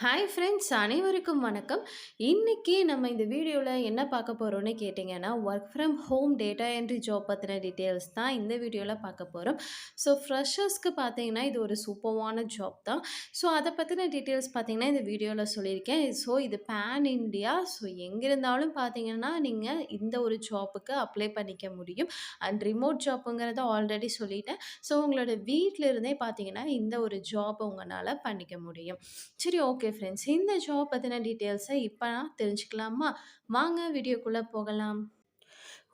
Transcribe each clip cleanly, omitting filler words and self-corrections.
Hi friends அனைவருக்கும் வணக்கம். இன்னைக்கு நம்ம இந்த வீடியோவில் என்ன பார்க்க போகிறோம்னு கேட்டிங்கன்னா work from home data entry job பற்றின டீட்டெயில்ஸ் தான் இந்த வீடியோவில் பார்க்க போகிறோம். ஸோ ஃப்ரெஷர்ஸ்க்கு பார்த்தீங்கன்னா இது ஒரு சூப்பர்வான ஜாப் தான். ஸோ அதை பற்றின டீட்டெயில்ஸ் பார்த்தீங்கன்னா இந்த வீடியோவில் சொல்லியிருக்கேன். ஸோ இது பேன் இண்டியா. ஸோ எங்கே இருந்தாலும் பார்த்தீங்கன்னா நீங்கள் இந்த ஒரு ஜாப்புக்கு அப்ளை பண்ணிக்க முடியும். அண்ட் ரிமோட் ஜாப்புங்கிறத ஆல்ரெடி சொல்லிட்டேன். ஸோ உங்களோட வீட்டில் இருந்தே பார்த்தீங்கன்னா இந்த ஒரு ஜாப் உங்களால் பண்ணிக்க முடியும். சரி, ஓகே ஃப்ரெண்ட்ஸ். இந்த ஜாப் பத்தின டீட்டெயில்ஸை இப்ப தெரிஞ்சுக்கலாமா? வாங்க வீடியோக்குள்ள போகலாம்.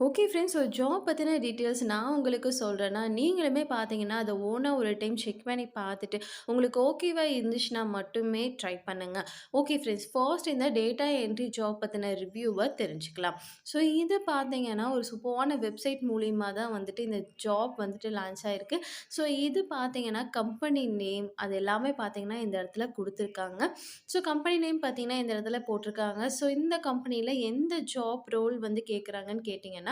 Okay friends. ஒரு ஜாப் பற்றின டீட்டெயில்ஸ் நான் உங்களுக்கு சொல்கிறேன்னா, நீங்களுமே பார்த்தீங்கன்னா அதை ஓனாக ஒரு டைம் செக் பண்ணி பார்த்துட்டு உங்களுக்கு ஓகேவா இருந்துச்சுன்னா மட்டுமே ட்ரை பண்ணுங்கள். ஓகே ஃப்ரெண்ட்ஸ், ஃபர்ஸ்ட் இந்த டேட்டா என்ட்ரி ஜாப் பற்றின ரிவ்யூவை தெரிஞ்சுக்கலாம். ஸோ இது பார்த்தீங்கன்னா ஒரு சூப்பரான வெப்சைட் மூலியமாக தான் வந்துட்டு இந்த ஜாப் வந்துட்டு லான்ச் ஆகிருக்கு. ஸோ இது பார்த்தீங்கன்னா கம்பெனி நேம் அது எல்லாமே பார்த்தீங்கன்னா இந்த இடத்துல கொடுத்துருக்காங்க. ஸோ கம்பெனி நேம் பார்த்தீங்கன்னா இந்த இடத்துல போட்டிருக்காங்க. ஸோ இந்த கம்பெனியில் எந்த ஜாப் ரோல் வந்து கேட்குறாங்கன்னு கேட்டிங்கன்னா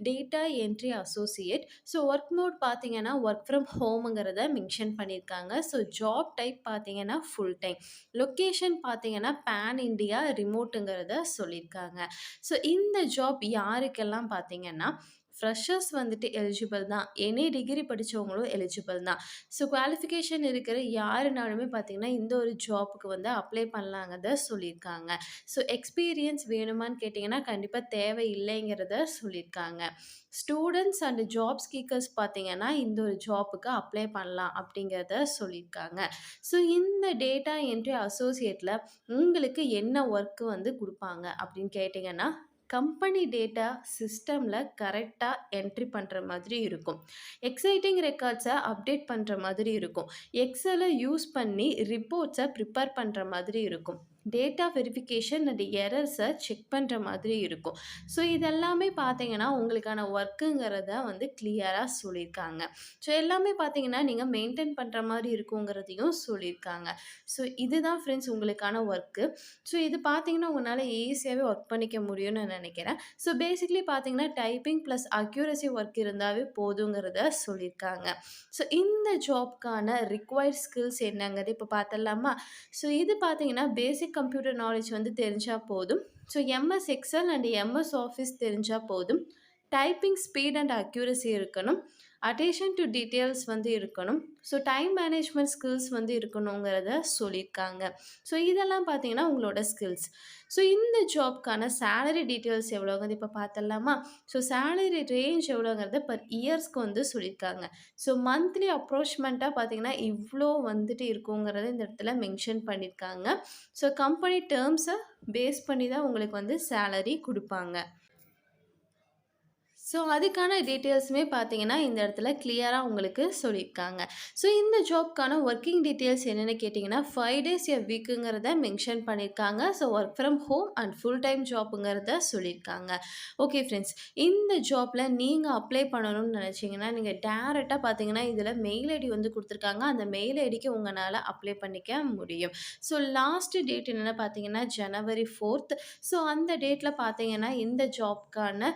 data entry associate. So work mode பார்த்தீங்கன்னா ஒர்க் ஃப்ரம் ஹோம்ங்கிறத மென்ஷன் பண்ணியிருக்காங்க. ஸோ ஜாப் டைப் பார்த்தீங்கன்னா ஃபுல் டைம். லொக்கேஷன் பார்த்தீங்கன்னா பேன் இண்டியா ரிமோட்டுங்கிறத சொல்லியிருக்காங்க. ஸோ இந்த ஜாப் யாருக்கெல்லாம் பார்த்தீங்கன்னா ஃப்ரெஷர்ஸ் வந்துட்டு எலிஜிபிள் தான். எனி டிகிரி படித்தவங்களும் எலிஜிபிள் தான். ஸோ குவாலிஃபிகேஷன் இருக்கிற யாருனாலுமே பார்த்தீங்கன்னா இந்த ஒரு ஜாப்புக்கு வந்து அப்ளை பண்ணலாங்கிறத சொல்லியிருக்காங்க. ஸோ எக்ஸ்பீரியன்ஸ் வேணுமான்னு கேட்டிங்கன்னா கண்டிப்பாக தேவை இல்லைங்கிறத சொல்லியிருக்காங்க. ஸ்டூடெண்ட்ஸ் அண்ட் ஜாப் சீக்கர்ஸ் பார்த்தீங்கன்னா இந்த ஒரு ஜாப்புக்கு அப்ளை பண்ணலாம் அப்படிங்கிறத சொல்லியிருக்காங்க. ஸோ இந்த டேட்டா என்ட்ரி அசோசியேட்டில் உங்களுக்கு என்ன ஒர்க்கு வந்து கொடுப்பாங்க அப்படின்னு கேட்டிங்கன்னா கம்பெனி டேட்டா சிஸ்டமில் கரெக்டாக என்ட்ரி பண்ணுற மாதிரி இருக்கும். எக்ஸைட்டிங் ரெக்கார்ட்ஸை அப்டேட் பண்ணுற மாதிரி இருக்கும். எக்ஸலை யூஸ் பண்ணி ரிப்போர்ட்ஸை ப்ரிப்பேர் பண்ணுற மாதிரி இருக்கும். டேட்டா வெரிஃபிகேஷன் அண்ட் எரர்ஸை செக் பண்ணுற மாதிரி இருக்கும். ஸோ இதெல்லாமே பார்த்தீங்கன்னா உங்களுக்கான ஒர்க்குங்கிறத வந்து கிளியராக சொல்லியிருக்காங்க. ஸோ எல்லாமே பார்த்தீங்கன்னா நீங்கள் மெயின்டைன் பண்ணுற மாதிரி இருக்குங்கிறதையும் சொல்லியிருக்காங்க. ஸோ இதுதான் ஃப்ரெண்ட்ஸ் உங்களுக்கான ஒர்க்கு. ஸோ இது பார்த்தீங்கன்னா உங்களால் ஈஸியாகவே ஒர்க் பண்ணிக்க முடியும்னு நான் நினைக்கிறேன். ஸோ பேசிக்லி பார்த்தீங்கன்னா டைப்பிங் ப்ளஸ் அக்யூரசி ஒர்க் இருந்தாவே போதுங்கிறத சொல்லியிருக்காங்க. ஸோ இந்த ஜாப்க்கான ரிக்வயர்ட் ஸ்கில்ஸ் என்னங்கிறது இப்போ பார்த்துடலாமா? ஸோ இது பார்த்தீங்கன்னா பேசிக் கம்ப்யூட்டர் நாலேஜ் வந்து தெரிஞ்சால் போதும். So MS XL and MS office தெரிஞ்சால் போதும். டைப்பிங் ஸ்பீட் அண்ட் அக்யூரசி இருக்கணும். அட்டென்ஷன் டு டீட்டெயில்ஸ் வந்து இருக்கணும். ஸோ டைம் மேனேஜ்மெண்ட் ஸ்கில்ஸ் வந்து இருக்கணுங்கிறத சொல்லியிருக்காங்க. ஸோ இதெல்லாம் பார்த்தீங்கன்னா உங்களோட ஸ்கில்ஸ். ஸோ இந்த ஜாப்க்கான சேலரி டீட்டெயில்ஸ் எவ்வளோங்கிறது இப்போ பார்த்துடலாமா? ஸோ சேலரி ரேஞ்ச் எவ்வளோங்கிறத பர் இயர்ஸ்க்கு வந்து சொல்லியிருக்காங்க. ஸோ மந்த்லி அப்ரோச்மெண்ட்டாக பார்த்தீங்கன்னா இவ்வளோ வந்துட்டு இருக்குங்கிறத இந்த இடத்துல மென்ஷன் பண்ணியிருக்காங்க. ஸோ கம்பெனி டேர்ம்ஸை பேஸ் பண்ணி தான் உங்களுக்கு வந்து சேலரி கொடுப்பாங்க. ஸோ அதுக்கான டீட்டெயில்ஸுமே பார்த்தீங்கன்னா இந்த இடத்துல கிளியராக உங்களுக்கு சொல்லியிருக்காங்க. ஸோ இந்த ஜாப்க்கான ஒர்க்கிங் டீட்டெயில்ஸ் என்னென்னு கேட்டிங்கன்னா 5 டேஸ் எ வீக்குங்கிறத மென்ஷன் பண்ணியிருக்காங்க. So work from home and full time ஜாப்புங்கிறத சொல்லியிருக்காங்க. ஓகே ஃப்ரெண்ட்ஸ், இந்த ஜாப்பில் நீங்கள் அப்ளை பண்ணணும்னு நினச்சிங்கன்னா நீங்கள் டேரெக்டாக பார்த்தீங்கன்னா இதில் மெயில் ஐடி வந்து கொடுத்துருக்காங்க. அந்த மெயில் ஐடிக்கு உங்களால் அப்ளை பண்ணிக்க முடியும். ஸோ லாஸ்ட் டேட் என்னென்னு பார்த்தீங்கன்னா ஜனவரி 4th. ஸோ அந்த டேட்டில் பார்த்தீங்கன்னா இந்த ஜாப்க்கான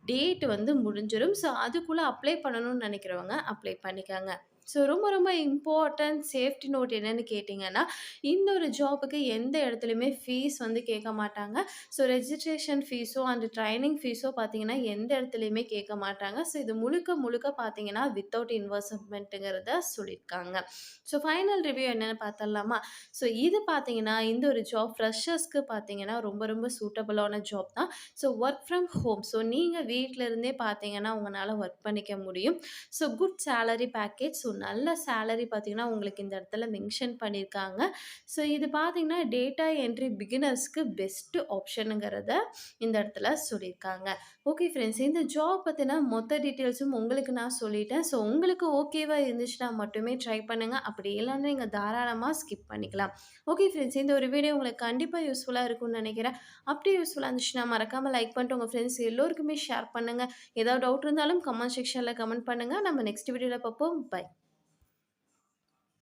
டேட் வந்து முடிஞ்சிடும். ஸோ அதுக்குள்ளே அப்ளை பண்ணணும்னு நினைக்கிறவங்க அப்ளை பண்ணிக்கோங்க. ஸோ ரொம்ப ரொம்ப இம்பார்ட்டன்ட் சேஃப்டி நோட் என்னென்னு கேட்டிங்கன்னா இந்த ஒரு ஜாப்புக்கு எந்த இடத்துலையுமே ஃபீஸ் வந்து கேட்க மாட்டாங்க. ஸோ ரெஜிஸ்ட்ரேஷன் ஃபீஸோ அண்ட் ட்ரைனிங் ஃபீஸோ பார்த்தீங்கன்னா எந்த இடத்துலையுமே கேட்க மாட்டாங்க. ஸோ இது முழுக்க முழுக்க பார்த்தீங்கன்னா வித்தவுட் இன்வெஸ்ட்மெண்ட்டுங்கிறத சொல்லியிருக்காங்க. ஸோ ஃபைனல் ரிவ்யூ என்னென்னு பார்த்துடலாமா? ஸோ இது பார்த்தீங்கன்னா இந்த ஒரு ஜாப் ஃப்ரெஷர்ஸ்க்கு பார்த்தீங்கன்னா ரொம்ப ரொம்ப சூட்டபுளான ஜாப் தான். So work from home. So நீங்கள் வீட்டில் இருந்தே பார்த்தீங்கன்னா உங்களால் ஒர்க் பண்ணிக்க முடியும். So good salary package. So நல்ல சேலரி பார்த்தீங்கன்னா உங்களுக்கு இந்த இடத்துல மென்ஷன் பண்ணியிருக்காங்க. ஸோ இது பார்த்தீங்கன்னா டேட்டா என்ட்ரி பிகினர்ஸ்க்கு பெஸ்ட்டு ஆப்ஷனுங்கிறத இந்த இடத்துல சொல்லியிருக்காங்க. ஓகே ஃப்ரெண்ட்ஸ், இந்த ஜாப் பற்றின மொத்த டீட்டெயில்ஸும் உங்களுக்கு நான் சொல்லிட்டேன். ஸோ உங்களுக்கு ஓகேவாக இருந்துச்சுன்னா மட்டுமே ட்ரை பண்ணுங்கள். அப்படி இல்லைன்னா நீங்கள் தாராளமாக ஸ்கிப் பண்ணிக்கலாம். ஓகே ஃப்ரெண்ட்ஸ், இந்த ஒரு வீடியோ உங்களுக்கு கண்டிப்பாக யூஸ்ஃபுல்லாக இருக்கும்னு நினைக்கிறேன். அப்படி யூஸ்ஃபுல்லாக இருந்துச்சுன்னா மறக்காமல் லைக் பண்ணிட்டு உங்கள் ஃப்ரெண்ட்ஸ் எல்லோருக்குமே ஷேர் பண்ணுங்கள். ஏதாவது டவுட் இருந்தாலும் கமெண்ட் செக்ஷனில் கமெண்ட் பண்ணுங்கள். நம்ம நெக்ஸ்ட் வீடியோவில் பார்ப்போம். பை.